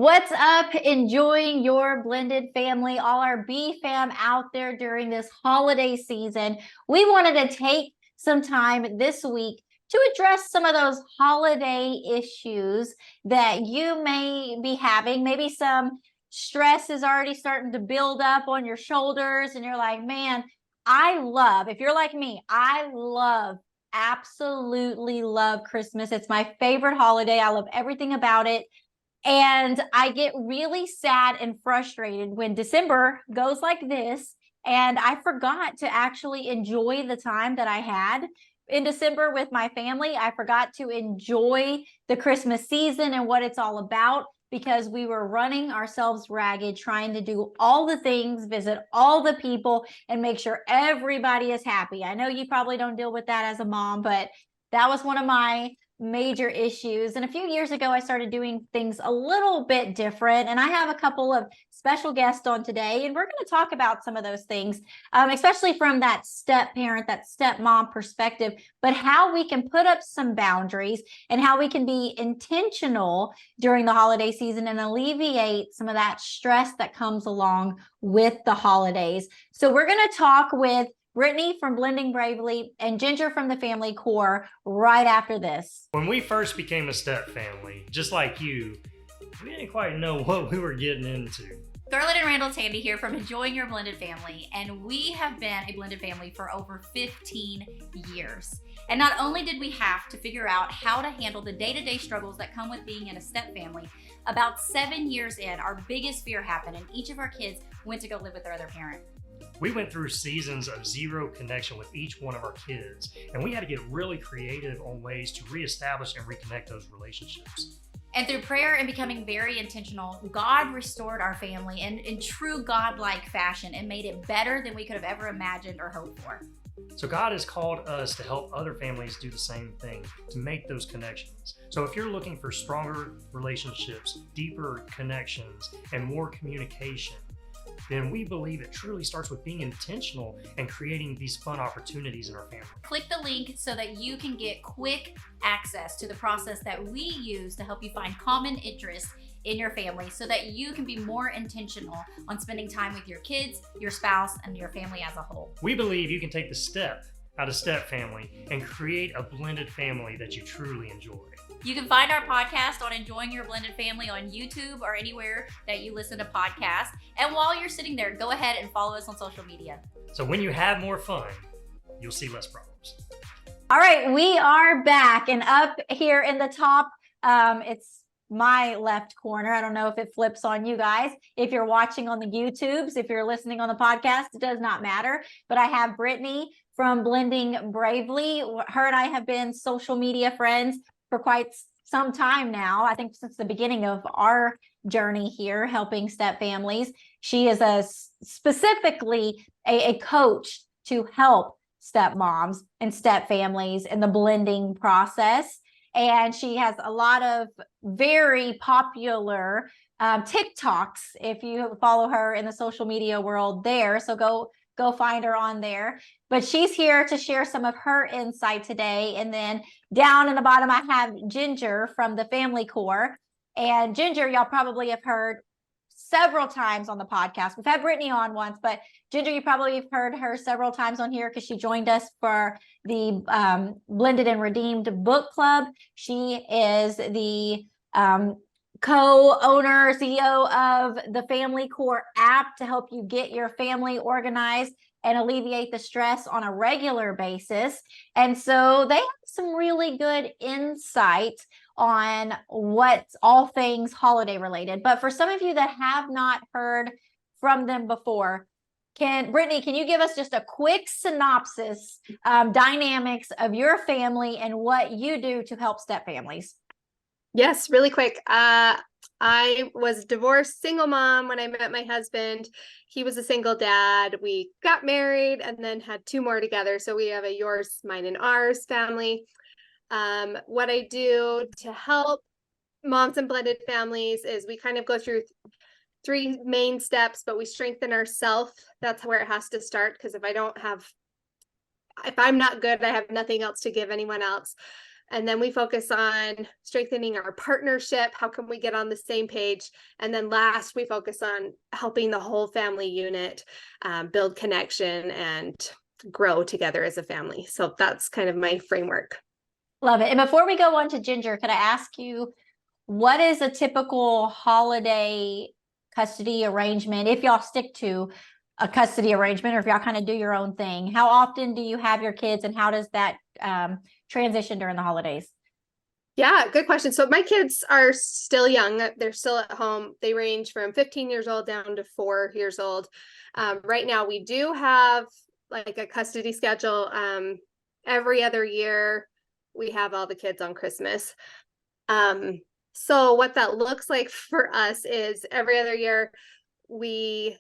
What's up? Enjoying your blended family, all our B.FAM out there during this holiday season. We wanted to take some time this week to address some of those holiday issues that you may be having. Maybe some stress is already starting to build up on your shoulders, and you're like, man, if you're like me, absolutely love Christmas. It's my favorite holiday. I love everything about it. And I get really sad and frustrated when December goes like this, and I forgot to actually enjoy the time that I had in December with my family. I forgot to enjoy the Christmas season and what it's all about because we were running ourselves ragged, trying to do all the things, visit all the people, and make sure everybody is happy. I know you probably don't deal with that as a mom, but that was one of my major issues. And a few years ago, I started doing things a little bit different. And I have a couple of special guests on today, and we're going to talk about some of those things, especially from that step parent, that stepmom perspective, but how we can put up some boundaries and how we can be intentional during the holiday season and alleviate some of that stress that comes along with the holidays. So we're going to talk with Brittney from Blending Bravely and Ginger from the Family Core right after this. When we first became a step family, just like you, we didn't quite know what we were getting into. Scarlett and Randall Tandy here from Enjoying Your Blended Family, and we have been a blended family for over 15 years. And not only did we have to figure out how to handle the day-to-day struggles that come with being in a step family, about 7 years in, our biggest fear happened and each of our kids went to go live with their other parent. We went through seasons of zero connection with each one of our kids, and we had to get really creative on ways to reestablish and reconnect those relationships. And through prayer and becoming very intentional, God restored our family in true God-like fashion and made it better than we could have ever imagined or hoped for. So God has called us to help other families do the same thing, to make those connections. So if you're looking for stronger relationships, deeper connections, and more communication, then we believe it truly starts with being intentional and creating these fun opportunities in our family. Click the link so that you can get quick access to the process that we use to help you find common interests in your family so that you can be more intentional on spending time with your kids, your spouse, and your family as a whole. We believe you can take the step out of step family and create a blended family that you truly enjoy. You can find our podcast on Enjoying Your Blended Family on YouTube or anywhere that you listen to podcasts. And while you're sitting there, go ahead and follow us on social media. So when you have more fun, you'll see less problems. All right, we are back, and up here in the top, it's my left corner. I don't know if it flips on you guys. If you're watching on the YouTubes, if you're listening on the podcast, it does not matter. But I have Brittney from Blending Bravely. Her and I have been social media friends for quite some time now. I think since the beginning of our journey here, helping step families. She is specifically a coach to help stepmoms and step families in the blending process. And she has a lot of very popular TikToks if you follow her in the social media world there. So go find her on there. But she's here to share some of her insight today. And then down in the bottom, I have Ginger from the Family Core. And Ginger, y'all probably have heard several times on the podcast. We've had Brittney on once, but Ginger, you probably have heard her several times on here because she joined us for the Blended and Redeemed book club. She is the co-owner, CEO of the Family Core app to help you get your family organized and alleviate the stress on a regular basis. And so they have some really good insight on what's all things holiday related. But for some of you that have not heard from them before, Brittney, can you give us just a quick synopsis, dynamics of your family and what you do to help step families? Yes, really quick. I was divorced, single mom when I met my husband. He was a single dad. We got married and then had 2 more together. So we have a yours, mine, and ours family. What I do to help moms and blended families is we kind of go through 3 main steps, but we strengthen ourselves. That's where it has to start, because if I'm not good, I have nothing else to give anyone else. And then we focus on strengthening our partnership. How can we get on the same page? And then last, we focus on helping the whole family unit build connection and grow together as a family. So that's kind of my framework. Love it. And before we go on to Ginger, could I ask you, what is a typical holiday custody arrangement, if y'all stick to a custody arrangement, or if y'all kind of do your own thing? How often do you have your kids, and how does that transition during the holidays? Yeah, good question. So my kids are still young. They're still at home. They range from 15 years old down to 4 years old. Right now, we do have like a custody schedule. Every other year, we have all the kids on Christmas. So what that looks like for us is every other year, we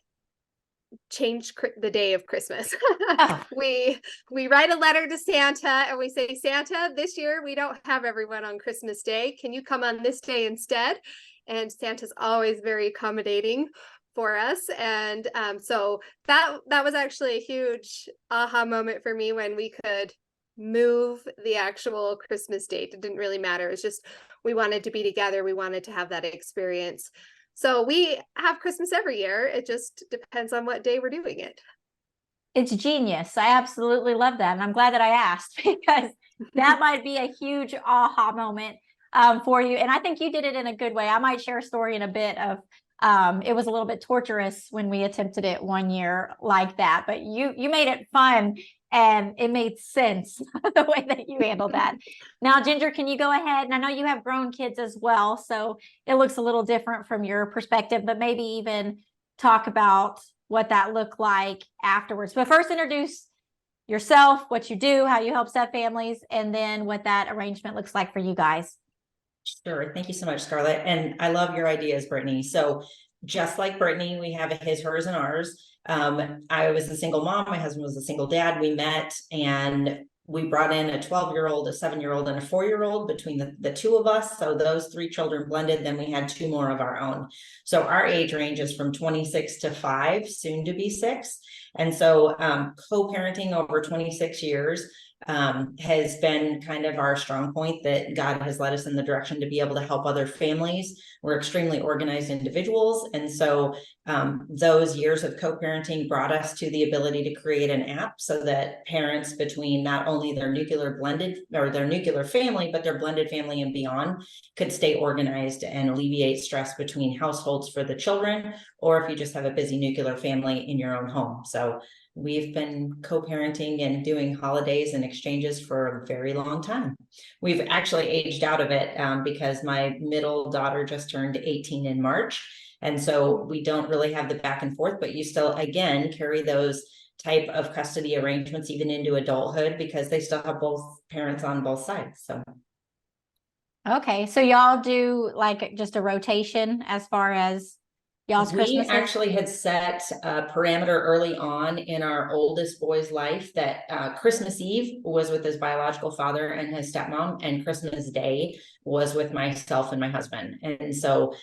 change the day of Christmas. Oh. We write a letter to Santa and we say, Santa, this year we don't have everyone on Christmas Day. Can you come on this day instead? And Santa's always very accommodating for us. And so that was actually a huge aha moment for me when we could move the actual Christmas date. It didn't really matter. It's just we wanted to be together. We wanted to have that experience. So we have Christmas every year. It just depends on what day we're doing it. It's genius. I absolutely love that. And I'm glad that I asked, because that might be a huge aha moment for you. And I think you did it in a good way. I might share a story in a bit of it was a little bit torturous when we attempted it one year like that, but you made it fun and it made sense the way that you handled that. Now, Ginger, can you go ahead? And I know you have grown kids as well, so it looks a little different from your perspective, but maybe even talk about what that looked like afterwards. But first, introduce yourself, what you do, how you help step families, and then what that arrangement looks like for you guys. Sure. Thank you so much, Scarlett. And I love your ideas, Brittney. So just like Brittney, we have a his, hers, and ours. I was a single mom. My husband was a single dad. We met and we brought in a 12-year-old, a 7-year-old, and a 4-year-old between the two of us. So those 3 children blended. Then we had 2 more of our own. So our age range is from 26 to 5, soon to be 6. And so co-parenting over 26 years has been kind of our strong point, that God has led us in the direction to be able to help other families. We're extremely organized individuals. And so those years of co-parenting brought us to the ability to create an app so that parents between not only their nuclear blended or their nuclear family, but their blended family and beyond could stay organized and alleviate stress between households for the children, or if you just have a busy nuclear family in your own home. So we've been co-parenting and doing holidays and exchanges for a very long time. We've actually aged out of it because my middle daughter just turned 18 in March. And so we don't really have the back and forth, but you still, again, carry those type of custody arrangements even into adulthood because they still have both parents on both sides. So. Okay. So y'all do like just a rotation as far as y'all's Christmas? We actually had set a parameter early on in our oldest boy's life that Christmas Eve was with his biological father and his stepmom, and Christmas Day was with myself and my husband. And so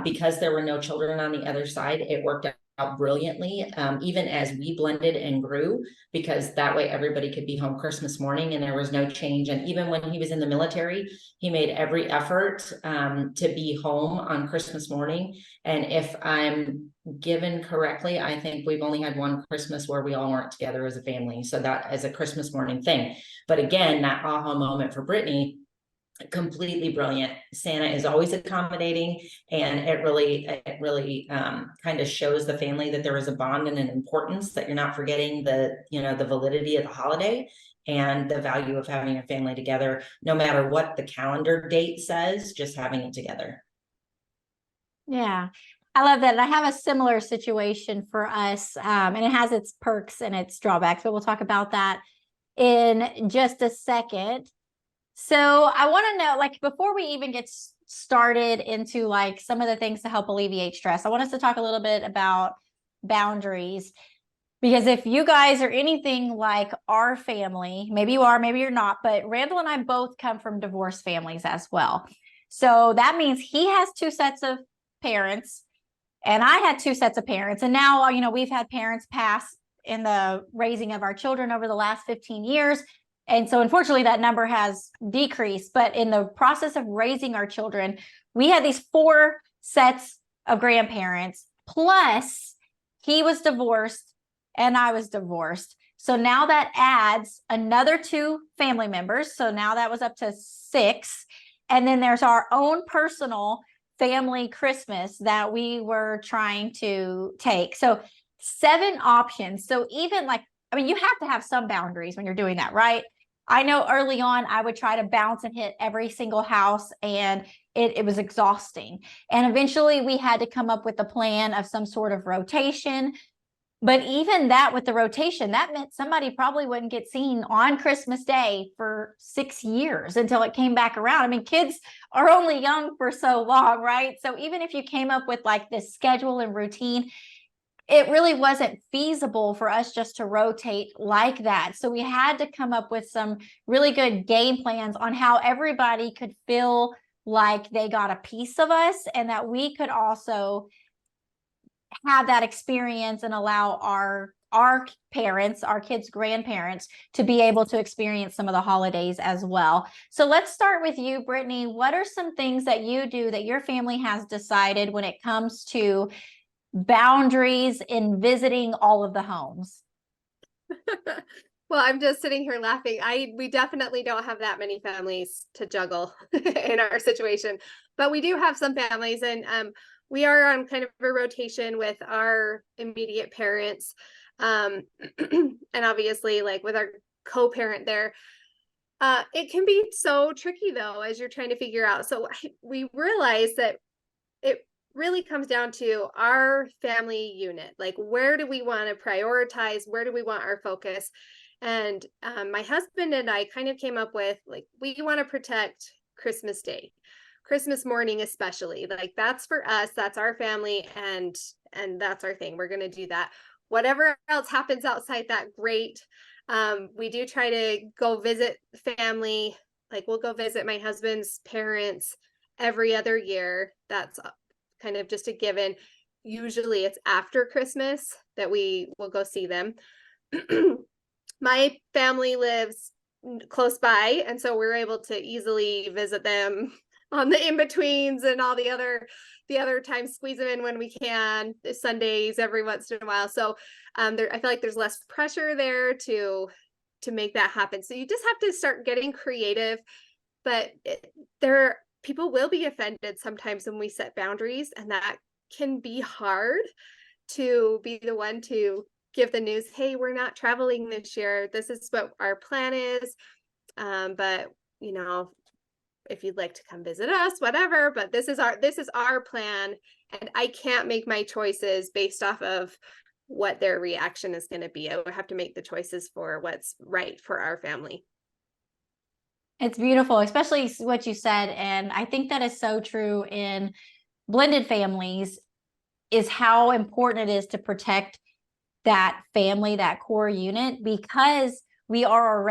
because there were no children on the other side, it worked out brilliantly, even as we blended and grew, because that way everybody could be home Christmas morning and there was no change. And even when he was in the military, he made every effort to be home on Christmas morning. And if I'm given correctly, I think we've only had one Christmas where we all weren't together as a family. So that is a Christmas morning thing. But again, that aha moment for Brittney, completely brilliant. Santa is always accommodating, and it really kind of shows the family that there is a bond and an importance, that you're not forgetting the validity of the holiday and the value of having a family together, no matter what the calendar date says, just having it together. Yeah, I love that. And I have a similar situation for us, and it has its perks and its drawbacks, but we'll talk about that in just a second. So I want to know, like, before we even get started into like some of the things to help alleviate stress, I want us to talk a little bit about boundaries, because if you guys are anything like our family, maybe you are, maybe you're not, but Randall and I both come from divorced families as well. So that means he has 2 sets of parents and I had 2 sets of parents. And now, we've had parents pass in the raising of our children over the last 15 years. And so unfortunately that number has decreased, but in the process of raising our children, we had these 4 sets of grandparents, plus he was divorced and I was divorced. So now that adds another 2 family members. So now that was up to 6. And then there's our own personal family Christmas that we were trying to take. So 7 options. So even like, I mean, you have to have some boundaries when you're doing that, right? I know early on I would try to bounce and hit every single house, and it was exhausting. And eventually we had to come up with a plan of some sort of rotation. But even that, with the rotation, that meant somebody probably wouldn't get seen on Christmas Day for 6 years until it came back around. I mean, kids are only young for so long, right? So even if you came up with like this schedule and routine, it really wasn't feasible for us just to rotate like that. So we had to come up with some really good game plans on how everybody could feel like they got a piece of us, and that we could also have that experience and allow our parents, our kids' grandparents, to be able to experience some of the holidays as well. So let's start with you, Brittney. What are some things that you do that your family has decided when it comes to boundaries in visiting all of the homes? Well, I'm just sitting here laughing. We definitely don't have that many families to juggle in our situation, but we do have some families, and we are on kind of a rotation with our immediate parents. And obviously, like with our co-parent there, it can be so tricky though, as you're trying to figure out. So we realize that it really comes down to our family unit. Like, where do we want to prioritize? Where do we want our focus? And my husband and I kind of came up with, like, we want to protect Christmas Day, Christmas morning especially. Like, that's for us, that's our family, and that's our thing. We're going to do that. Whatever else happens outside that, great. We do try to go visit family. Like, we'll go visit my husband's parents every other year. That's kind of just a given. Usually it's after Christmas that we will go see them. My family lives close by, and so we're able to easily visit them on the in-betweens and all the other times, squeeze them in when we can, Sundays every once in a while. So I feel like there's less pressure there to make that happen. So you just have to start getting creative, but people will be offended sometimes when we set boundaries, and that can be hard to be the one to give the news, hey, we're not traveling this year. This is what our plan is. But you know, if you'd like to come visit us, whatever, but this is our plan, and I can't make my choices based off of what their reaction is going to be. I would have to make the choices for what's right for our family. It's beautiful, especially what you said. And I think that is so true in blended families, is how important it is to protect that family, that core unit, because we are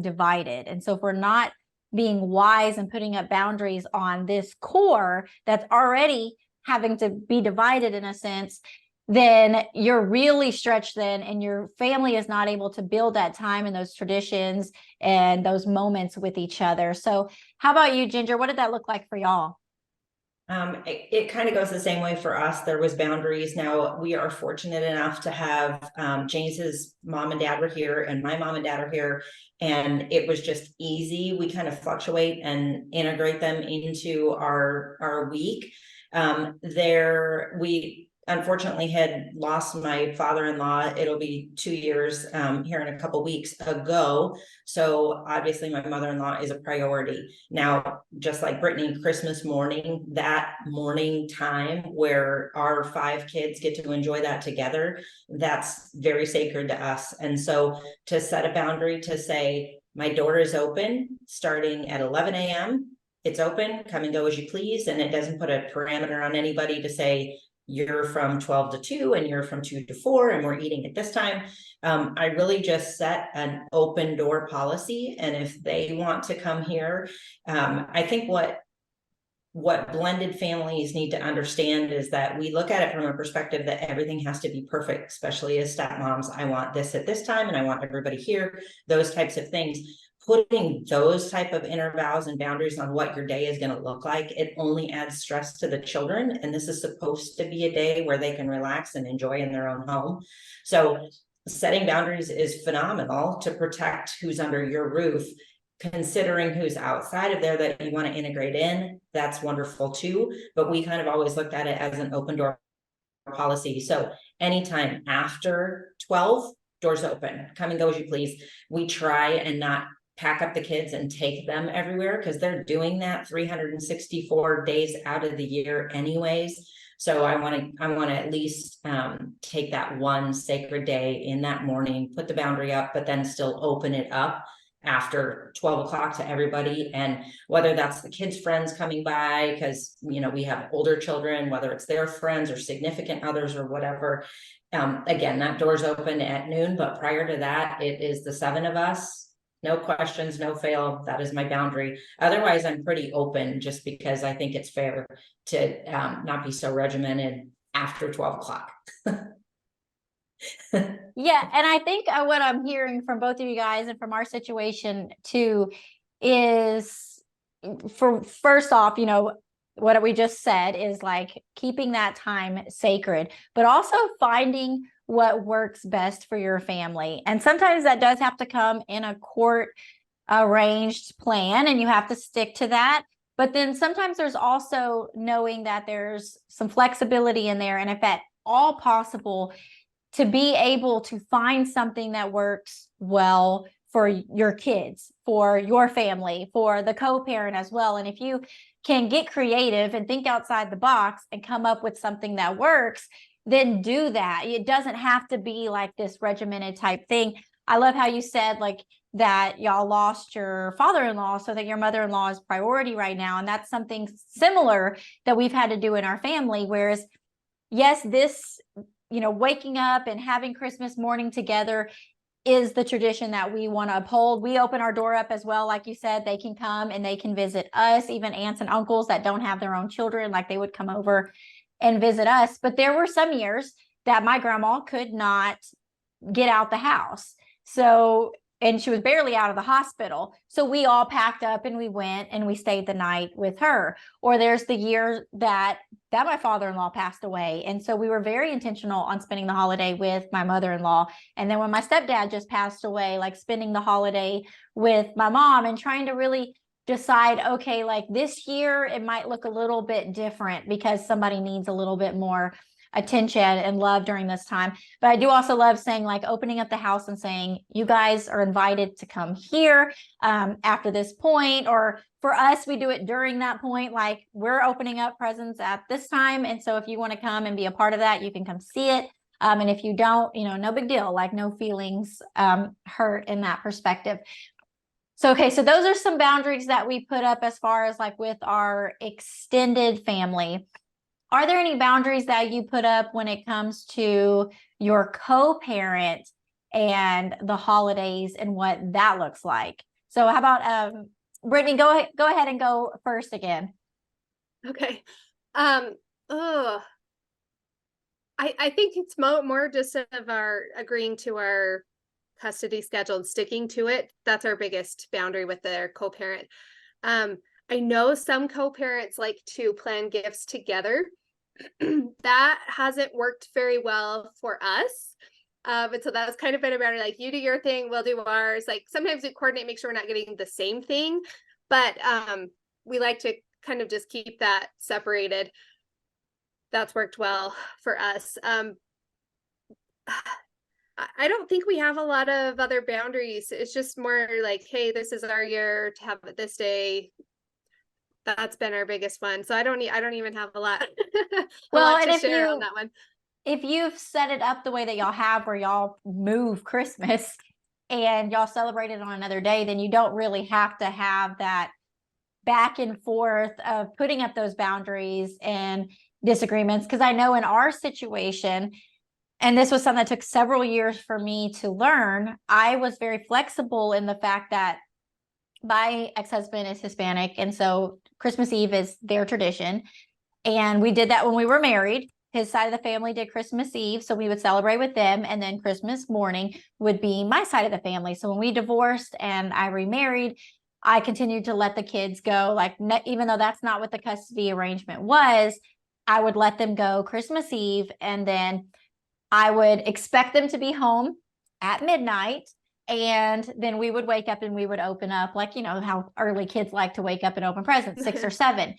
divided. And so if we're not being wise and putting up boundaries on this core that's already having to be divided in a sense, then you're really stretched then, and your family is not able to build that time and those traditions and those moments with each other. So how about you, Ginger? What did that look like for y'all? It kind of goes the same way for us. There was boundaries. Now we are fortunate enough to have James's mom and dad were here, and my mom and dad are here, and it was just easy. We kind of fluctuate and integrate them into our week. We unfortunately had lost my father-in-law. It'll be 2 years here in a couple weeks ago. So obviously my mother-in-law is a priority. Now, just like Brittney, Christmas morning, that morning time where our 5 kids get to enjoy that together, that's very sacred to us. And so to set a boundary to say, my door is open starting at 11 a.m. It's open, come and go as you please. And it doesn't put a parameter on anybody to say, you're from 12 to 2 and you're from 2 to 4 and we're eating at this time. I really just set an open door policy. And if they want to come here, I think what what blended families need to understand is that we look at it from a perspective that everything has to be perfect, especially as stepmoms. I want this at this time and I want everybody here, those types of things. Putting those type of intervals and boundaries on what your day is going to look like, it only adds stress to the children. And this is supposed to be a day where they can relax and enjoy in their own home. So setting boundaries is phenomenal to protect who's under your roof. Considering who's outside of there that you want to integrate in, that's wonderful too. But we kind of always looked at it as an open door policy. So anytime after 12, doors open, come and go as you please. We try and not pack up the kids and take them everywhere because they're doing that 364 days out of the year anyways. So I want to at least take that one sacred day in that morning, put the boundary up, but then still open it up after 12 o'clock to everybody. And whether that's the kids' friends coming by, because, you know, we have older children, whether it's their friends or significant others or whatever. Again, that door's open at noon, but prior to that, it is the 7 of us. No questions, no fail. That is my boundary. Otherwise, I'm pretty open just because I think it's fair to not be so regimented after 12 o'clock. Yeah, and I think what I'm hearing from both of you guys and from our situation too is, for first off, you know, what we just said is like keeping that time sacred, but also finding what works best for your family. And sometimes that does have to come in a court arranged plan and you have to stick to that. But then sometimes there's also knowing that there's some flexibility in there. And if at all possible, to be able to find something that works well for your kids, for your family, for the co-parent as well. And if you can get creative and think outside the box and come up with something that works, then do that. It doesn't have to be like this regimented type thing. I love how you said like that y'all lost your father-in-law so that your mother-in-law is priority right now. And that's something similar that we've had to do in our family. Whereas, yes, this, you know, waking up and having Christmas morning together is the tradition that we want to uphold. We open our door up as well. Like you said, they can come and they can visit us, even aunts and uncles that don't have their own children, like they would come over and visit us. But there were some years that my grandma could not get out the house. So, and she was barely out of the hospital. So we all packed up and we went and we stayed the night with her. Or there's the year that my father-in-law passed away. And so we were very intentional on spending the holiday with my mother-in-law. And then when my stepdad just passed away, like spending the holiday with my mom and trying to really decide, okay, like this year it might look a little bit different because somebody needs a little bit more attention and love during this time. But I do also love saying, like, opening up the house and saying, you guys are invited to come here after this point. Or for us, we do it during that point, like we're opening up presents at this time. And so if you want to come and be a part of that, you can come see it. And if you don't, you know, no big deal, like no feelings hurt in that perspective. So, okay, so those are some boundaries that we put up as far as like with our extended family. Are there any boundaries that you put up when it comes to your co-parent and the holidays and what that looks like? So how about Brittney, go ahead and go first again. Okay. I think it's more just of our agreeing to our custody schedule and sticking to it. That's our biggest boundary with their co-parent. I know some co-parents like to plan gifts together. That hasn't worked very well for us. But so that's kind of been a matter like, you do your thing, we'll do ours. Like sometimes we coordinate, make sure we're not getting the same thing, but we like to kind of just keep that separated. That's worked well for us. I don't think we have a lot of other boundaries. It's just more like, hey, this is our year to have it this day. That's been our biggest one. So I don't even have a lot. Well, lot and to if share on that one. If you've set it up the way that y'all have, where y'all move Christmas and y'all celebrate it on another day, then you don't really have to have that back and forth of putting up those boundaries and disagreements. Because I know in our situation, and this was something that took several years for me to learn, I was very flexible in the fact that my ex-husband is Hispanic, and so Christmas Eve is their tradition. And we did that when we were married. His side of the family did Christmas Eve, so we would celebrate with them, and then Christmas morning would be my side of the family. So when we divorced and I remarried, I continued to let the kids go, like even though that's not what the custody arrangement was, I would let them go Christmas Eve, and then I would expect them to be home at midnight. And then we would wake up and we would open up, like, you know, how early kids like to wake up and open presents, 6 or 7.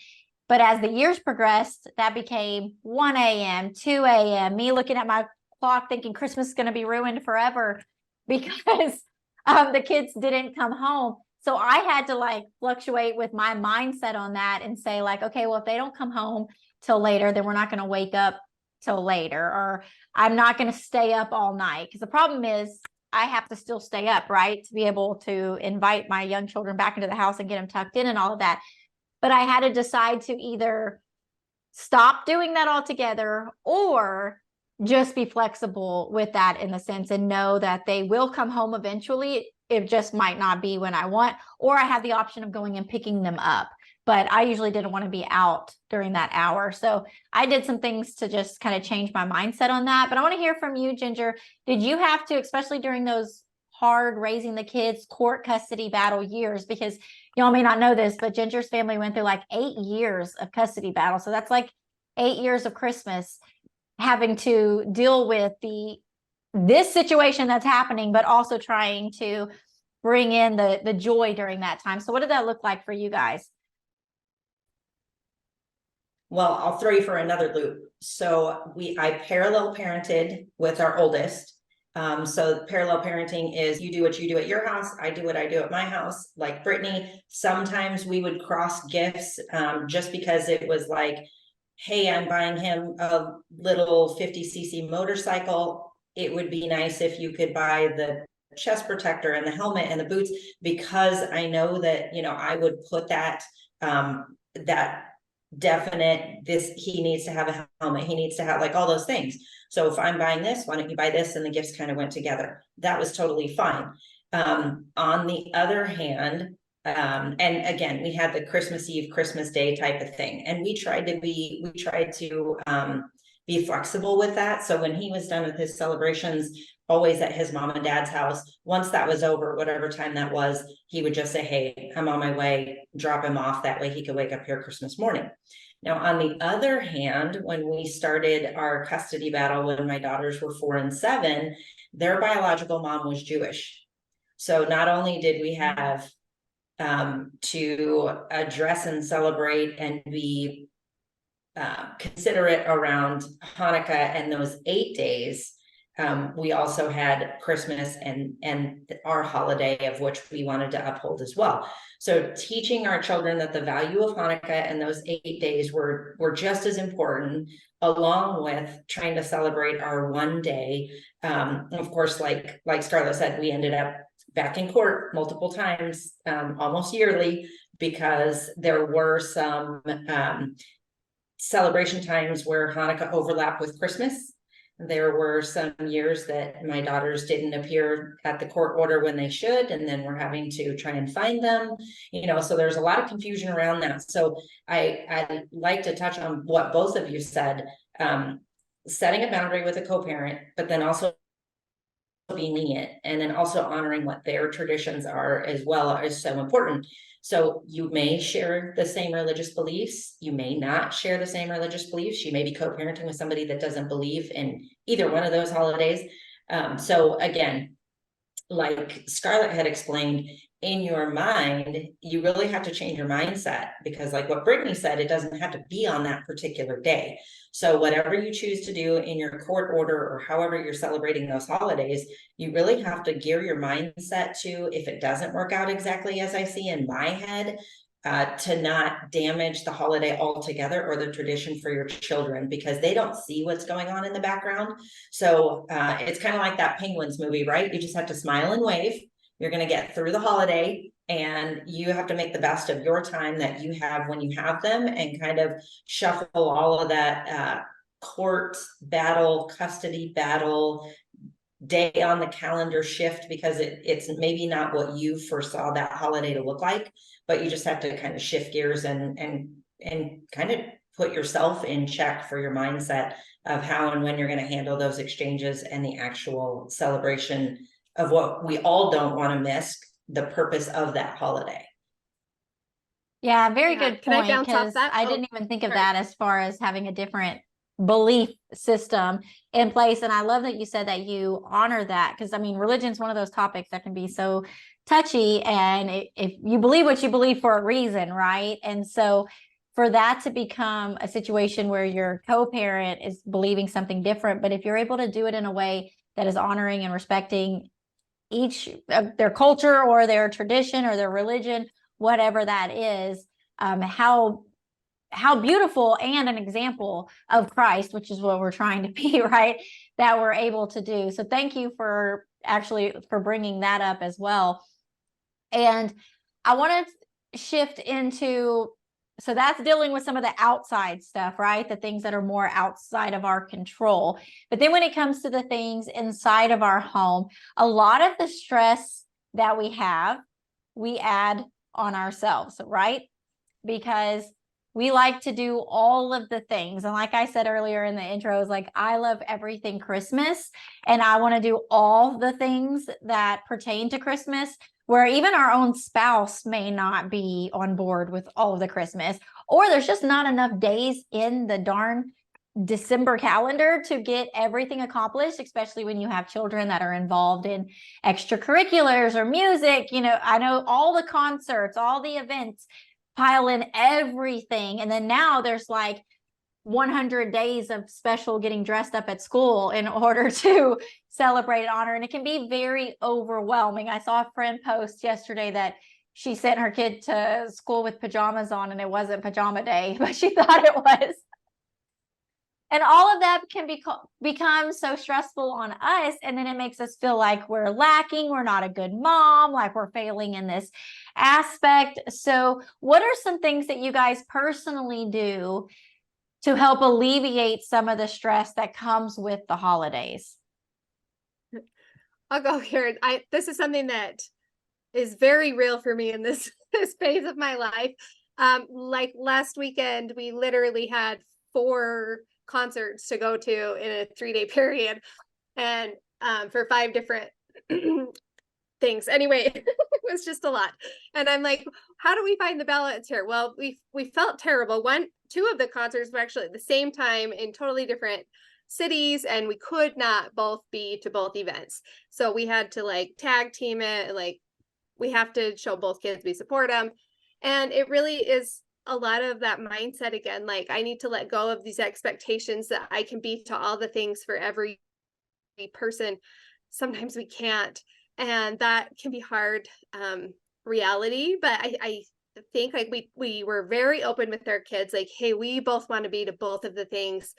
But as the years progressed, that became 1 a.m., 2 a.m., me looking at my clock thinking Christmas is going to be ruined forever because the kids didn't come home. So I had to like fluctuate with my mindset on that and say like, okay, well, if they don't come home till later, then we're not going to wake up till later, or I'm not going to stay up all night. Because the problem is I have to still stay up, right, to be able to invite my young children back into the house and get them tucked in and all of that. But I had to decide to either stop doing that altogether or just be flexible with that in the sense and know that they will come home eventually. It just might not be when I want, or I have the option of going and picking them up. But I usually didn't want to be out during that hour. So I did some things to just kind of change my mindset on that. But I want to hear from you, Ginger. Did you have to, especially during those hard raising the kids court custody battle years, because y'all may not know this, but Ginger's family went through like 8 years of custody battle. So that's like 8 years of Christmas having to deal with this situation that's happening, but also trying to bring in the joy during that time. So what did that look like for you guys? Well, I'll throw you for another loop. So I parallel parented with our oldest. So parallel parenting is you do what you do at your house, I do what I do at my house. Like Brittney, sometimes we would cross gifts just because it was like, hey, I'm buying him a little 50cc motorcycle. It would be nice if you could buy the chest protector and the helmet and the boots, because I know that, you know, I would put that that definite, he needs to have a helmet, he needs to have like all those things. So if I'm buying this, why don't you buy this? And the gifts kind of went together. That was totally fine. On the other hand, and again, we had the Christmas Eve, Christmas Day type of thing. And we tried to be flexible with that. So when he was done with his celebrations, always at his mom and dad's house, once that was over, whatever time that was, he would just say, hey, I'm on my way, drop him off. That way he could wake up here Christmas morning. Now, on the other hand, when we started our custody battle, when my daughters were 4 and 7, their biological mom was Jewish. So not only did we have to address and celebrate and be considerate around Hanukkah and those 8 days, we also had Christmas and our holiday, of which we wanted to uphold as well. So teaching our children that the value of Hanukkah and those 8 days were just as important, along with trying to celebrate our one day. Of course, like Scarlett said, we ended up back in court multiple times, almost yearly, because there were some celebration times where Hanukkah overlapped with Christmas. There were some years that my daughters didn't appear at the court order when they should, and then we're having to try and find them, you know, so there's a lot of confusion around that. So I'd like to touch on what both of you said, setting a boundary with a co-parent, but then also being lenient, and then also honoring what their traditions are as well is so important. So you may share the same religious beliefs, you may not share the same religious beliefs, you may be co-parenting with somebody that doesn't believe in either one of those holidays. So again, like Scarlett had explained, in your mind, you really have to change your mindset, because like what Brittney said, it doesn't have to be on that particular day. So whatever you choose to do in your court order or however you're celebrating those holidays, you really have to gear your mindset to, if it doesn't work out exactly as I see in my head, to not damage the holiday altogether or the tradition for your children, because they don't see what's going on in the background. So it's kind of like that Penguins movie, right? You just have to smile and wave. You're going to get through the holiday, and you have to make the best of your time that you have when you have them, and kind of shuffle all of that court battle, custody battle, day on the calendar shift because it's maybe not what you foresaw that holiday to look like, but you just have to kind of shift gears and kind of put yourself in check for your mindset of how and when you're going to handle those exchanges and the actual celebration of what we all don't want to miss, the purpose of that holiday. Yeah, very Yeah. good Can I point, bounce off because that? I Oh, didn't even think of sorry. that as far as having a different belief system in place. And I love that you said that you honor that, because I mean, religion is one of those topics that can be so touchy, and if you believe what you believe for a reason, right? And so for that to become a situation where your co-parent is believing something different, but if you're able to do it in a way that is honoring and respecting each of their culture or their tradition or their religion, whatever that is, how beautiful, and an example of Christ, which is what we're trying to be, right? That we're able to do. So thank you for bringing that up as well. And I want to shift into, so that's dealing with some of the outside stuff, right? The things that are more outside of our control. But then when it comes to the things inside of our home, a lot of the stress that we have, we add on ourselves, right? Because we like to do all of the things. And like I said earlier in the intro, is like, I love everything Christmas, and I want to do all the things that pertain to Christmas, where even our own spouse may not be on board with all of the Christmas, or there's just not enough days in the darn December calendar to get everything accomplished, especially when you have children that are involved in extracurriculars or music. You know, I know all the concerts, all the events, pile in everything. And then now there's like 100 days of special getting dressed up at school in order to celebrate and honor. And it can be very overwhelming. I saw a friend post yesterday that she sent her kid to school with pajamas on, and it wasn't pajama day, but she thought it was. And all of that can become so stressful on us. And then it makes us feel like we're lacking, we're not a good mom, like we're failing in this aspect. So what are some things that you guys personally do to help alleviate some of the stress that comes with the holidays? I'll go here. This is something that is very real for me in this phase of my life. Like last weekend, we literally had 4 concerts to go to in a 3-day period, and for 5 different things. Anyway, it was just a lot. And I'm like, how do we find the balance here? Well, we felt terrible. 2 of the concerts were actually at the same time in totally different cities, and we could not both be to both events. So we had to like tag team it. Like, we have to show both kids we support them. And it really is a lot of that mindset again. Like, I need to let go of these expectations that I can be to all the things for every person. Sometimes we can't, and that can be hard reality. But I think like we were very open with our kids, like, hey, we both want to be to both of the things.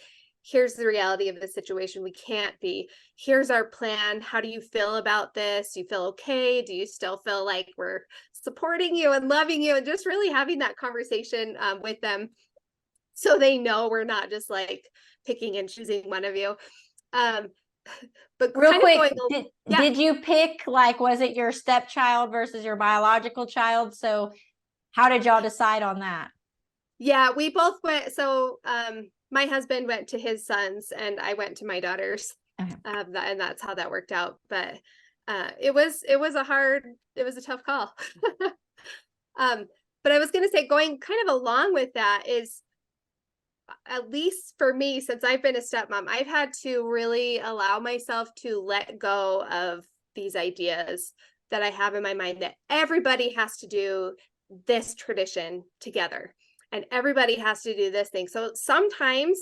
Here's the reality of the situation. We can't be. Here's our plan. How do you feel about this? Do you feel okay? Do you still feel like we're supporting you and loving you? And just really having that conversation with them, so they know we're not just like picking and choosing one of you. But Real quick, yeah. did you pick, like, was it your stepchild versus your biological child? So how did y'all decide on that? Yeah, we both went. So my husband went to his sons, and I went to my daughters. Okay. And that's how that worked out. But it was a tough call. But I was going to say, going kind of along with that is, at least for me, since I've been a stepmom, I've had to really allow myself to let go of these ideas that I have in my mind that everybody has to do this tradition together, and everybody has to do this thing. So sometimes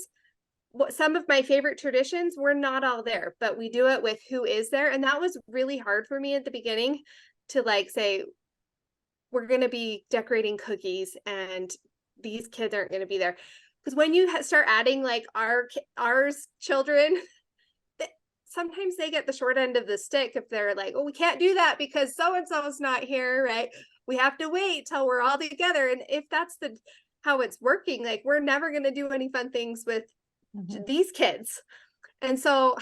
some of my favorite traditions, we're not all there, but we do it with who is there. And that was really hard for me at the beginning, to like say, we're going to be decorating cookies and these kids aren't going to be there. Because when you start adding like our children, sometimes they get the short end of the stick if they're like, oh, we can't do that because so-and-so is not here, right? We have to wait till we're all together. And if that's how it's working, like, we're never going to do any fun things with these kids. And so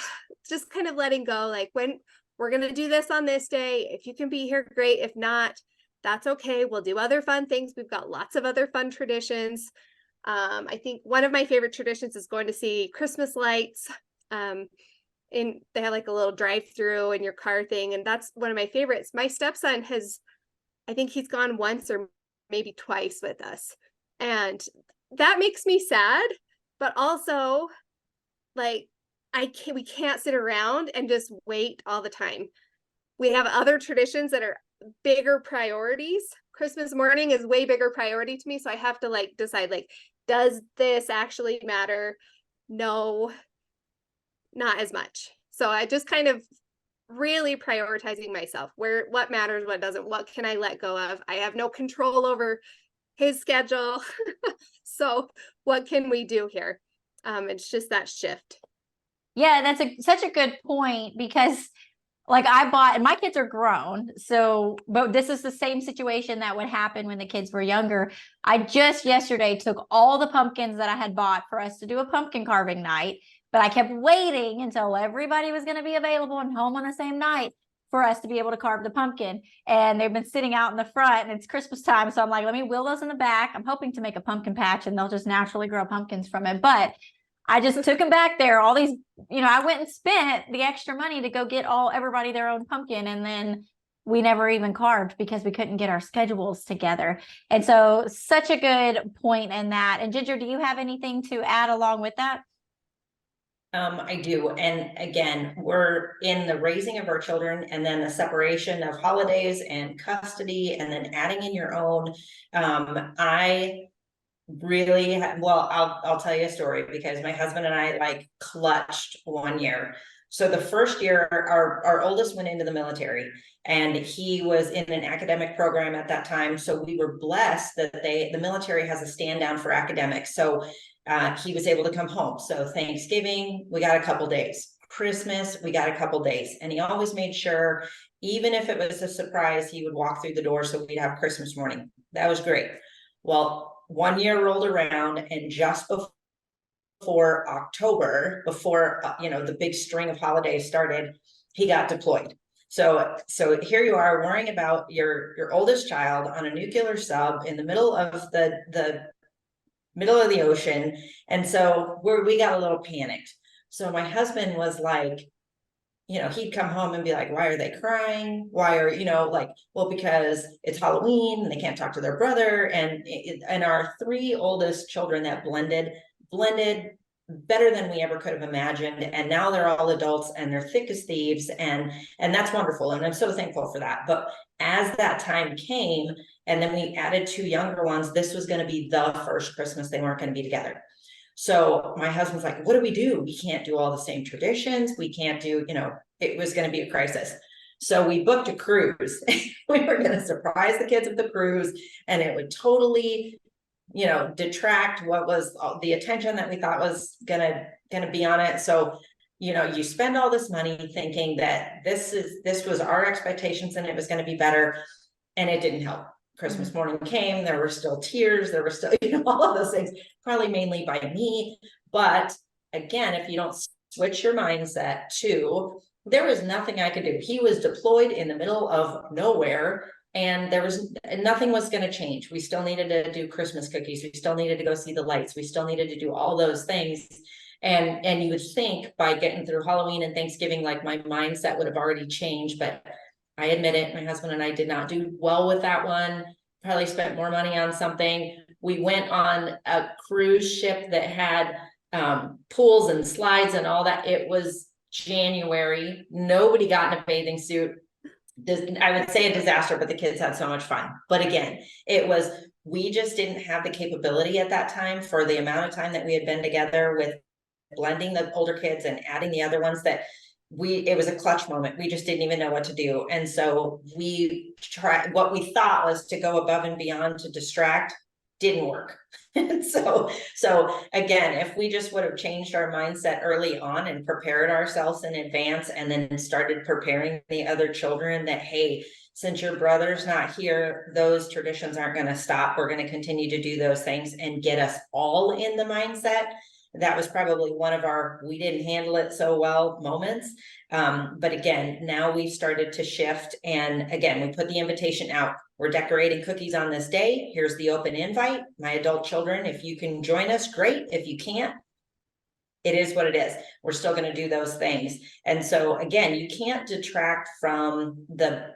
just kind of letting go, like, when we're going to do this on this day, if you can be here, great. If not, that's okay. We'll do other fun things. We've got lots of other fun traditions. I think one of my favorite traditions is going to see Christmas lights. And they have like a little drive-through in your car thing, and that's one of my favorites. My stepson I think he's gone once or maybe twice with us, and that makes me sad, but also, like, we can't sit around and just wait all the time. We have other traditions that are bigger priorities. Christmas morning is way bigger priority to me, so I have to like decide, like, does this actually matter? No, not as much. So I just kind of really prioritizing myself, what matters, what doesn't, what can I let go of? I have no control over his schedule. So what can we do here? It's just that shift. Yeah, that's such a good point, because like I bought, and my kids are grown, so, but this is the same situation that would happen when the kids were younger. I just yesterday took all the pumpkins that I had bought for us to do a pumpkin carving night, but I kept waiting until everybody was going to be available and home on the same night for us to be able to carve the pumpkin. And they've been sitting out in the front, and it's Christmas time, so I'm like, let me wheel those in the back. I'm hoping to make a pumpkin patch and they'll just naturally grow pumpkins from it. But I just took them back there. All these, I went and spent the extra money to go get everybody their own pumpkin. And then we never even carved because we couldn't get our schedules together. And so such a good point in that. And Ginger, do you have anything to add along with that? I do. And again, we're in the raising of our children, and then the separation of holidays and custody, and then adding in your own. I really, well, I'll tell you a story, because my husband and I like clutched one year. So the first year, our oldest went into the military, and he was in an academic program at that time. So we were blessed that the military has a stand down for academics. So he was able to come home. So Thanksgiving, we got a couple days. Christmas, we got a couple days. And he always made sure, even if it was a surprise, he would walk through the door so we'd have Christmas morning. That was great. Well, 1 year rolled around, and just before October, before the big string of holidays started, he got deployed. So here you are worrying about your oldest child on a nuclear sub in the middle of the middle of the ocean. And so we got a little panicked. So my husband was like, he'd come home and be like, why are they crying? Why are, well, because it's Halloween and they can't talk to their brother. And our three oldest children that blended better than we ever could have imagined. And now they're all adults and they're thick as thieves. And that's wonderful. And I'm so thankful for that. But as that time came, and then we added two younger ones, this was going to be the first Christmas they weren't going to be together. So my husband's like, what do? We can't do all the same traditions. We can't do, it was going to be a crisis. So we booked a cruise. We were going to surprise the kids with the cruise, and it would totally, detract what was the attention that we thought was gonna be on it. So, you spend all this money thinking that this was our expectations and it was going to be better, and it didn't help. Christmas morning came, there were still tears, there were still, all of those things, probably mainly by me. But again, if you don't switch your mindset to, there was nothing I could do. He was deployed in the middle of nowhere, and nothing was going to change. We still needed to do Christmas cookies. We still needed to go see the lights. We still needed to do all those things. And you would think by getting through Halloween and Thanksgiving, like my mindset would have already changed, but I admit it, my husband and I did not do well with that one. Probably spent more money on something. We went on a cruise ship that had pools and slides and all that. It was January. Nobody got in a bathing suit. I would say a disaster, but the kids had so much fun. But again, we just didn't have the capability at that time, for the amount of time that we had been together, with blending the older kids and adding the other ones, that it was a clutch moment. We just didn't even know what to do. And so we tried, what we thought was to go above and beyond to distract, didn't work. And so again, if we just would have changed our mindset early on and prepared ourselves in advance, and then started preparing the other children that, hey, since your brother's not here, those traditions aren't going to stop. We're going to continue to do those things, and get us all in the mindset. that was probably one of our, we didn't handle it so well moments. But again, now we've started to shift. And again, we put the invitation out. We're decorating cookies on this day. Here's the open invite. My adult children, if you can join us, great. If you can't, it is what it is. We're still going to do those things. And so again, you can't detract from the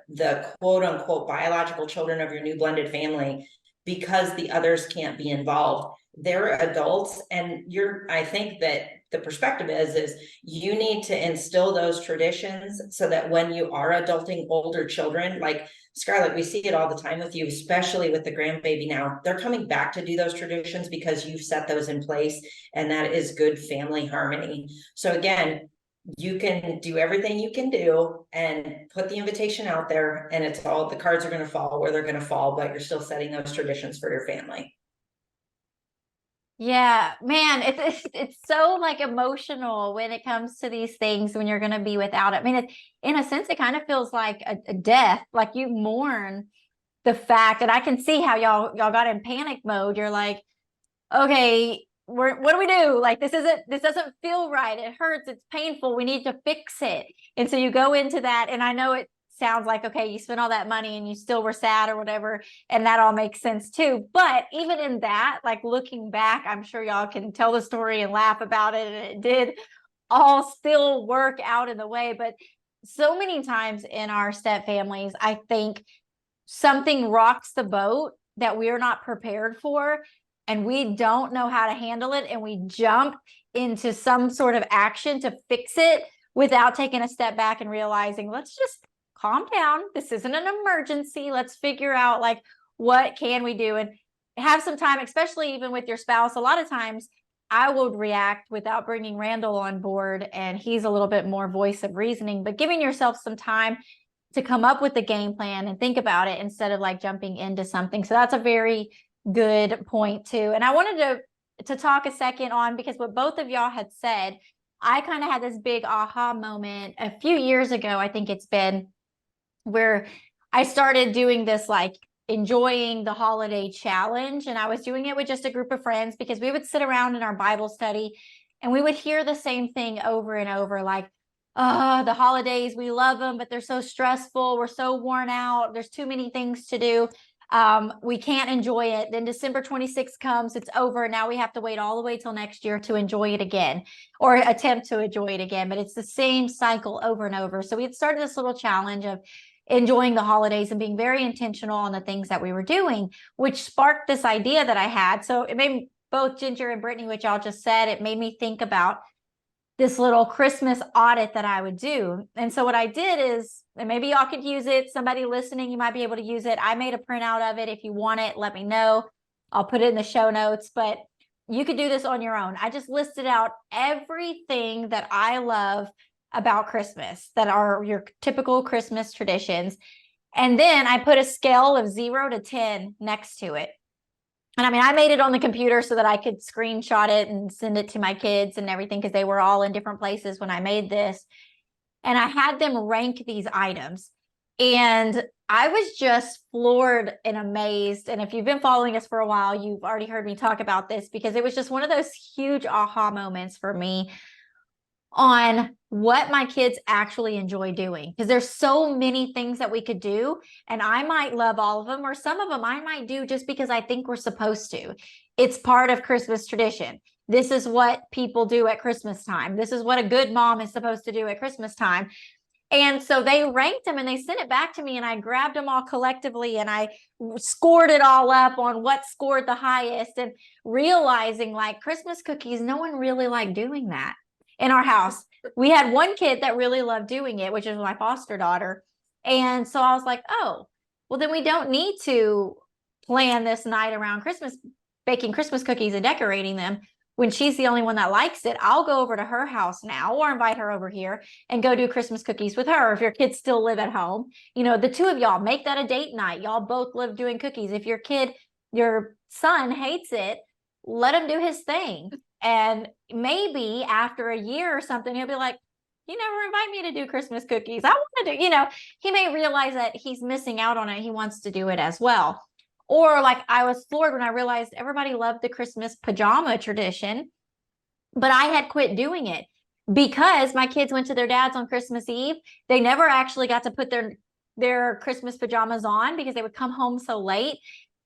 quote unquote biological children of your new blended family because the others can't be involved. They're adults, and I think that the perspective is you need to instill those traditions so that when you are adulting older children, like Scarlett, we see it all the time with you, especially with the grandbaby now, they're coming back to do those traditions because you've set those in place, and that is good family harmony. So again, you can do everything you can do and put the invitation out there, and it's all, the cards are going to fall where they're going to fall, but you're still setting those traditions for your family. Yeah, man, it's so like emotional when it comes to these things when you're going to be without it. I mean, in a sense, it kind of feels like a death, like you mourn the fact that I can see how y'all got in panic mode. You're like, okay, what do we do? Like, this doesn't feel right. It hurts. It's painful. We need to fix it. And so you go into that, and I know it sounds like, okay, you spent all that money and you still were sad or whatever, and that all makes sense too. But even in that, like looking back, I'm sure y'all can tell the story and laugh about it, and it did all still work out in the way. But so many times in our step families, I think something rocks the boat that we're not prepared for, and we don't know how to handle it, and we jump into some sort of action to fix it without taking a step back and realizing, let's just calm down. This isn't an emergency. Let's figure out like, what can we do, and have some time, especially even with your spouse. A lot of times I would react without bringing Randall on board, and he's a little bit more voice of reasoning, but giving yourself some time to come up with the game plan and think about it instead of like jumping into something. So that's a very good point too. And I wanted to talk a second on, because what both of y'all had said, I kind of had this big aha moment a few years ago, I think it's been, where I started doing this like enjoying the holiday challenge. And I was doing it with just a group of friends, because we would sit around in our Bible study and we would hear the same thing over and over, like, oh, the holidays, we love them, but they're so stressful. We're so worn out. There's too many things to do. We can't enjoy it. Then December 26th comes, it's over. Now we have to wait all the way till next year to enjoy it again, or attempt to enjoy it again. But it's the same cycle over and over. So we had started this little challenge of enjoying the holidays and being very intentional on the things that we were doing, which sparked this idea that I had. So it made both Ginger and Brittney, which y'all just said, it made me think about this little Christmas audit that I would do. And so what I did is, and maybe y'all could use it, somebody listening, you might be able to use it. I made a printout of it. If you want it, let me know. I'll put it in the show notes, but you could do this on your own. I just listed out everything that I love about Christmas, that are your typical Christmas traditions. And then I put a scale of 0 to 10 next to it. And I mean, I made it on the computer so that I could screenshot it and send it to my kids and everything, because they were all in different places when I made this. And I had them rank these items. And I was just floored and amazed. And if you've been following us for a while, you've already heard me talk about this, because it was just one of those huge aha moments for me on what my kids actually enjoy doing. Because there's so many things that we could do, and I might love all of them, or some of them I might do just because I think we're supposed to. It's part of Christmas tradition. This is what people do at Christmas time. This is what a good mom is supposed to do at Christmas time. And so they ranked them and they sent it back to me, and I grabbed them all collectively and I scored it all up on what scored the highest, and realizing like Christmas cookies, no one really liked doing that in our house. We had one kid that really loved doing it, which is my foster daughter. And so I was like, oh, well, then we don't need to plan this night around Christmas, baking Christmas cookies and decorating them. When she's the only one that likes it, I'll go over to her house now, or invite her over here and go do Christmas cookies with her. If your kids still live at home, you know, the two of y'all make that a date night. Y'all both love doing cookies. If your son hates it, let him do his thing. And maybe after a year or something, he'll be like, you never invite me to do Christmas cookies. I want to do, he may realize that he's missing out on it. He wants to do it as well. Or like I was floored when I realized everybody loved the Christmas pajama tradition. but I had quit doing it because my kids went to their dad's on Christmas Eve. They never actually got to put their Christmas pajamas on because they would come home so late.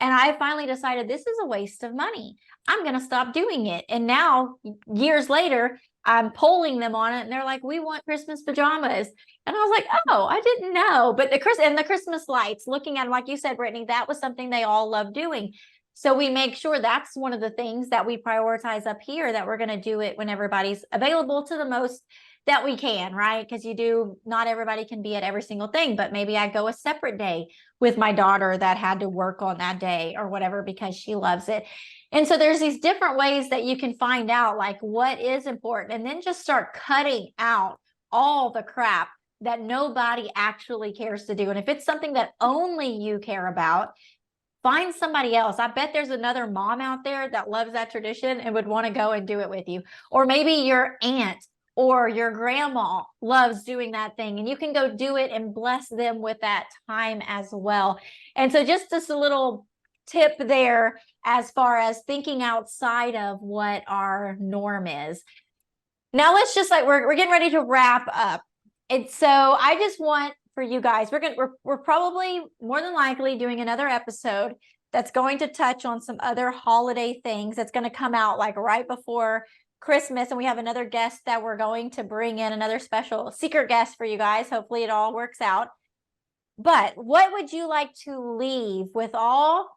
And I finally decided this is a waste of money. I'm going to stop doing it. And now, years later, I'm polling them on it, and they're like, "We want Christmas pajamas." And I was like, "Oh, I didn't know." But the Christmas lights, looking at them, like you said, Brittney, that was something they all love doing. So we make sure that's one of the things that we prioritize up here, that we're going to do it when everybody's available to the most that we can, right? Because not everybody can be at every single thing, but maybe I go a separate day with my daughter that had to work on that day or whatever because she loves it. And so there's these different ways that you can find out like what is important, and then just start cutting out all the crap that nobody actually cares to do. And if it's something that only you care about, find somebody else. I bet there's another mom out there that loves that tradition and would want to go and do it with you. Or maybe your aunt or your grandma loves doing that thing, and you can go do it and bless them with that time as well. And so just a little tip there as far as thinking outside of what our norm is. Now let's just we're getting ready to wrap up. And so I just want for you guys, we're probably more than likely doing another episode that's going to touch on some other holiday things that's going to come out like right before Christmas. And we have another guest that we're going to bring in, another special secret guest for you guys. Hopefully it all works out. But what would you like to leave with all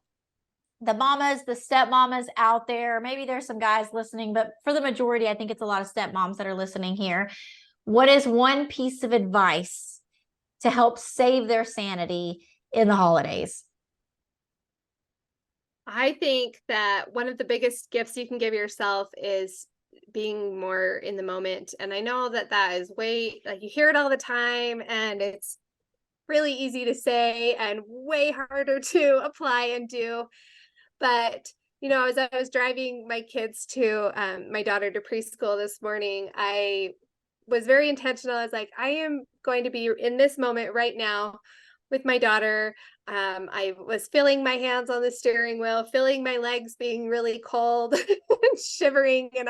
the mamas, the stepmamas out there? Maybe there's some guys listening, but for the majority, I think it's a lot of stepmoms that are listening here. What is one piece of advice to help save their sanity in the holidays? I think that one of the biggest gifts you can give yourself is being more in the moment. And I know that is you hear it all the time, and it's really easy to say and way harder to apply and do. But, as I was driving my kids to my daughter to preschool this morning, I was very intentional. I was like, I am going to be in this moment right now with my daughter. I was feeling my hands on the steering wheel, feeling my legs being really cold and shivering, and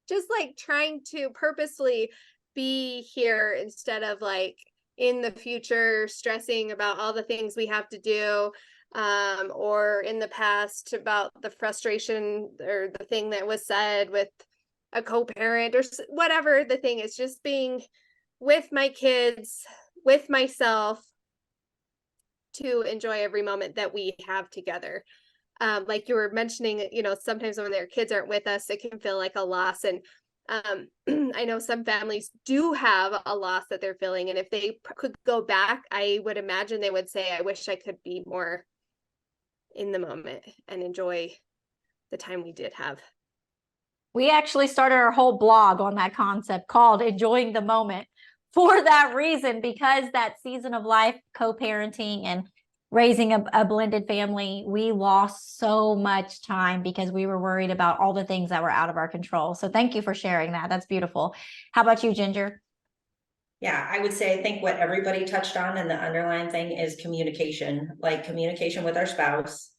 just like trying to purposely be here instead of like in the future stressing about all the things we have to do, or in the past about the frustration or the thing that was said with a co-parent or whatever the thing is. Just being with my kids, with myself, to enjoy every moment that we have together. Like you were mentioning, sometimes when their kids aren't with us, it can feel like a loss. And I know some families do have a loss that they're feeling. And if they could go back, I would imagine they would say, I wish I could be more in the moment and enjoy the time we did have. We actually started our whole blog on that concept called Enjoying the Moment for that reason, because that season of life, co-parenting and raising a blended family, we lost so much time because we were worried about all the things that were out of our control. So thank you for sharing that. That's beautiful. How about you, Ginger? Yeah, I would say, I think what everybody touched on and the underlying thing is communication, like communication with our spouse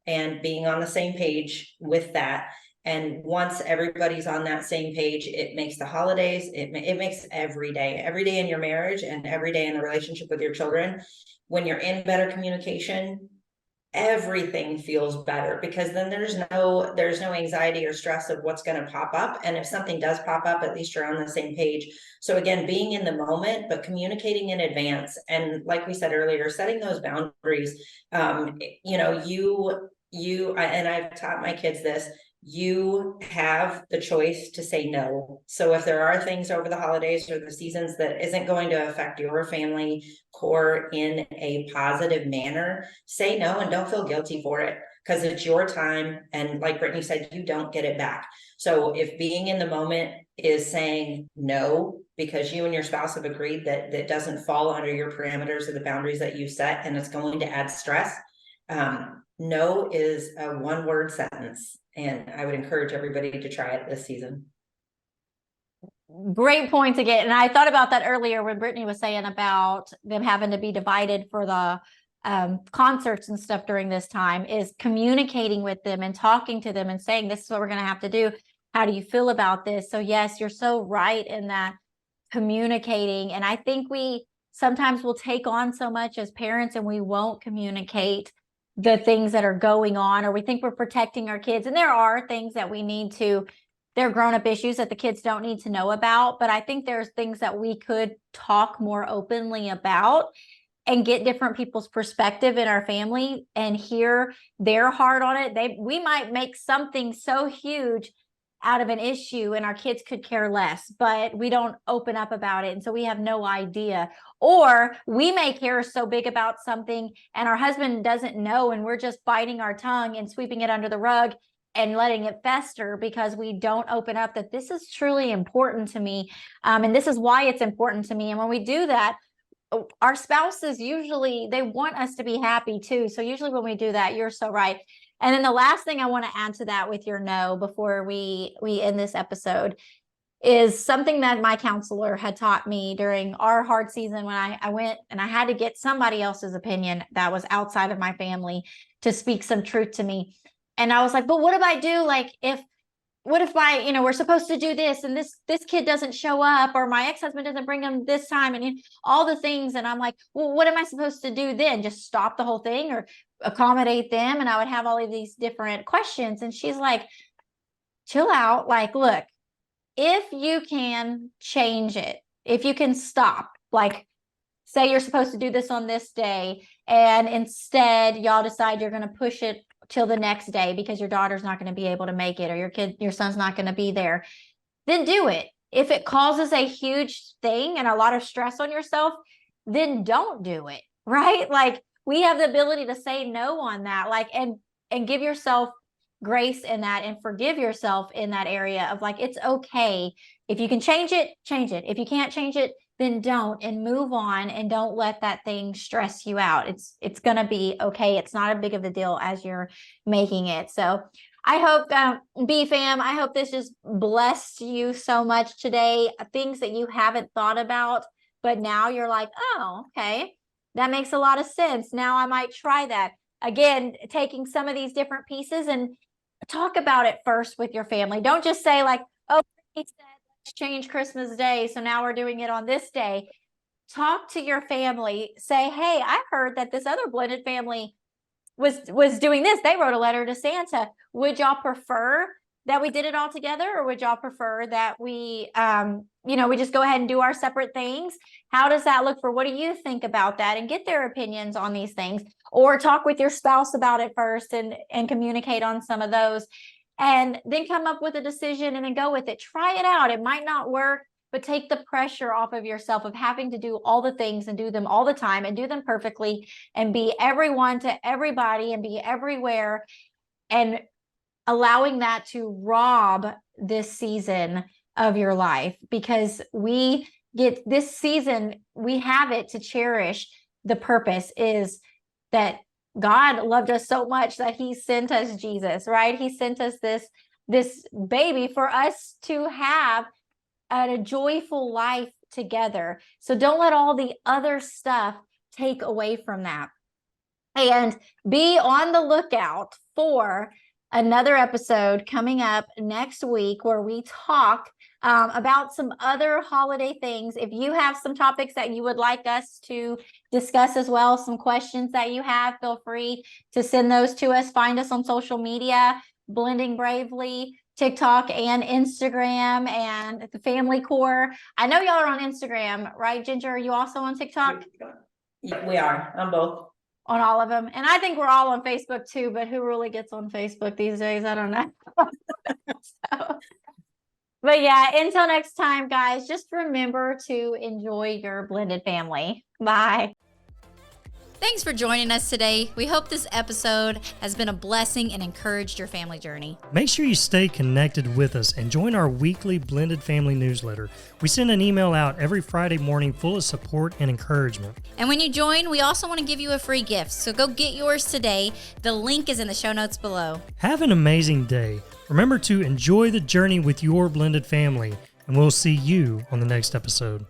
and being on the same page with that. And once everybody's on that same page, it makes the holidays, it makes every day in your marriage and every day in the relationship with your children. When you're in better communication, everything feels better, because then there's no anxiety or stress of what's going to pop up. And if something does pop up, at least you're on the same page. So again, being in the moment, but communicating in advance. And like we said earlier, setting those boundaries. And I've taught my kids this, you have the choice to say no. So if there are things over the holidays or the seasons that isn't going to affect your family core in a positive manner, say no and don't feel guilty for it, because it's your time. And like Brittney said, you don't get it back. So if being in the moment is saying no because you and your spouse have agreed that doesn't fall under your parameters or the boundaries that you set, and it's going to add stress, no is a one-word sentence. And I would encourage everybody to try it this season. Great point again. And I thought about that earlier when Brittney was saying about them having to be divided for the concerts and stuff during this time, is communicating with them and talking to them and saying, this is what we're going to have to do. How do you feel about this? So yes, you're so right in that communicating. And I think we sometimes will take on so much as parents and we won't communicate the things that are going on, or we think we're protecting our kids. And there are things that we need to, there are grown-up issues that the kids don't need to know about. But I think there's things that we could talk more openly about and get different people's perspective in our family and hear their heart on it. We might make something so huge out of an issue and our kids could care less, but we don't open up about it. And so we have no idea. Or we may care so big about something and our husband doesn't know, and we're just biting our tongue and sweeping it under the rug and letting it fester because we don't open up that this is truly important to me. And this is why it's important to me. And when we do that, our spouses usually, they want us to be happy too. So usually when we do that, you're so right. And then the last thing I want to add to that with your no before we end this episode is something that my counselor had taught me during our hard season when I went and I had to get somebody else's opinion that was outside of my family to speak some truth to me. And I was like, but what if I do? Like, what if we're supposed to do this and this kid doesn't show up, or my ex-husband doesn't bring him this time, and all the things. And I'm like, well, what am I supposed to do then? Just stop the whole thing or accommodate them? And I would have all of these different questions. And she's like, chill out. Like, look, if you can change it, if you can stop, like say you're supposed to do this on this day, and instead y'all decide you're going to push it till the next day because your daughter's not going to be able to make it, or your son's not going to be there, then do it. If it causes a huge thing and a lot of stress on yourself, then don't do it, right? Like, we have the ability to say no on that, like, and give yourself grace in that and forgive yourself in that area of like, it's okay. If you can change it, change it. If you can't change it, then don't, and move on, and don't let that thing stress you out. It's going to be okay. It's not as big of a deal as you're making it. So I hope, B.FAM, I hope this just blessed you so much today. Things that you haven't thought about, but now you're like, oh, okay, that makes a lot of sense. Now I might try that. Again, taking some of these different pieces and talk about it first with your family. Don't just say like, oh, he said, let's change Christmas Day, so now we're doing it on this day. Talk to your family. Say, hey, I heard that this other blended family was doing this. They wrote a letter to Santa. Would y'all prefer that we did it all together, or would y'all prefer that we we just go ahead and do our separate things? How does that look? For what do you think about that? And get their opinions on these things, or talk with your spouse about it first and communicate on some of those, and then come up with a decision and then go with it. Try it out. It might not work, but take the pressure off of yourself of having to do all the things and do them all the time and do them perfectly and be everyone to everybody and be everywhere, and allowing that to rob this season of your life, because we get this season, we have it to cherish. The purpose is that God loved us so much that he sent us Jesus, right? He sent us this baby for us to have a joyful life together. So don't let all the other stuff take away from that. And be on the lookout for another episode coming up next week where we talk about some other holiday things. If you have some topics that you would like us to discuss as well, some questions that you have, feel free to send those to us. Find us on social media, Blending Bravely, TikTok and Instagram, and the Family Core. I know y'all are on Instagram, right, Ginger? Are you also on TikTok? We are on both. On all of them. And I think we're all on Facebook too, but who really gets on Facebook these days? I don't know. But yeah, until next time, guys, just remember to enjoy your blended family. Bye. Thanks for joining us today. We hope this episode has been a blessing and encouraged your family journey. Make sure you stay connected with us and join our weekly Blended Family newsletter. We send an email out every Friday morning full of support and encouragement. And when you join, we also want to give you a free gift. So go get yours today. The link is in the show notes below. Have an amazing day. Remember to enjoy the journey with your blended family, and we'll see you on the next episode.